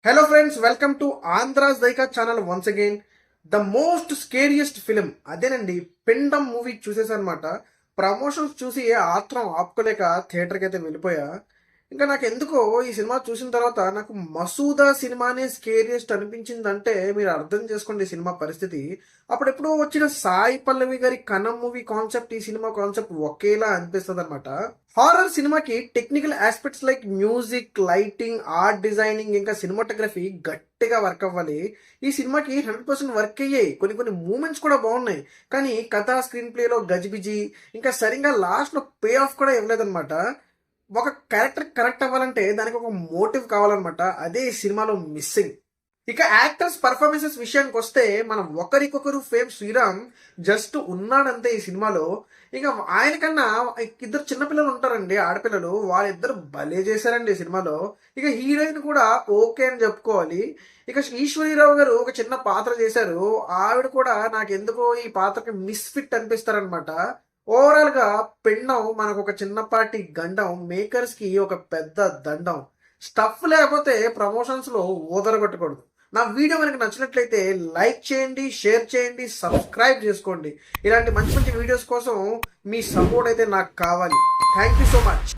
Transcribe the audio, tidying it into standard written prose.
Hello friends, welcome to Andhra's దైకా channel once again. The most scariest film అదేనండి, Pindam movie చూసేసనమాట. Promotions చూసి ఆత్రం ఆపుకోలేక థియేటర్కి అయితే వెళ్ళిపోయా. ఇంకా నాకు ఎందుకో ఈ సినిమా చూసిన తర్వాత నాకు మసూదా సినిమానే స్కేరియస్ట్ అనిపించిందంటే మీరు అర్థం చేసుకోండి ఈ సినిమా పరిస్థితి. అప్పుడెప్పుడో వచ్చిన సాయి పల్లవి గారి కనం మూవీ కాన్సెప్ట్ ఈ సినిమా కాన్సెప్ట్ ఒకేలా అనిపిస్తుంది అనమాట. హారర్ సినిమాకి technical aspects like music, lighting, art designing, ఇంకా సినిమాటోగ్రఫీ గట్టిగా వర్క్ అవ్వాలి. ఈ సినిమాకి 100% వర్క్ అయ్యాయి. కొన్ని మూమెంట్స్ కూడా బాగున్నాయి, కానీ కథ, స్క్రీన్ ప్లేలో గజిబిజి, ఇంకా సరిగ్గా లాస్ట్లో పే ఆఫ్ కూడా ఇవ్వలేదన్నమాట. ఒక క్యారెక్టర్ కరెక్ట్ అవ్వాలంటే దానికి ఒక మోటివ్ కావాలన్నమాట. అదే ఈ సినిమాలో మిస్సింగ్. ఇక యాక్టర్స్ పర్ఫార్మెన్సెస్ విషయానికి వస్తే మనం ఒకరికొకరు ఫేమ్ శ్రీరామ్ జస్ట్ ఉన్నాడంతే ఈ సినిమాలో. ఇక ఆయన కన్నా ఇద్దరు చిన్నపిల్లలు ఉంటారండి, ఆడపిల్లలు, వాళ్ళిద్దరు భలే చేశారండి ఈ సినిమాలో. ఇక హీరోయిన్ కూడా ఓకే అని చెప్పుకోవాలి. ఇక ఈశ్వరీరావు గారు ఒక చిన్న పాత్ర చేశారు. ఆవిడ కూడా నాకు ఎందుకో ఈ పాత్రకి మిస్ఫిట్ అనిపిస్తారనమాట. ఓవరాల్ గా పిండం మనకు ఒక చిన్నపాటి గండం, మేకర్స్ కి ఒక పెద్ద దండం. స్టఫ్ లేకపోతే ప్రమోషన్స్ లో ఊదరగొట్టకూడదు. నా వీడియో మనకి నచ్చినట్లయితే లైక్ చేయండి, షేర్ చేయండి, సబ్స్క్రైబ్ చేసుకోండి. ఇలాంటి మంచి మంచి వీడియోస్ కోసం మీ సపోర్ట్ అయితే నాకు కావాలి. Thank you so much.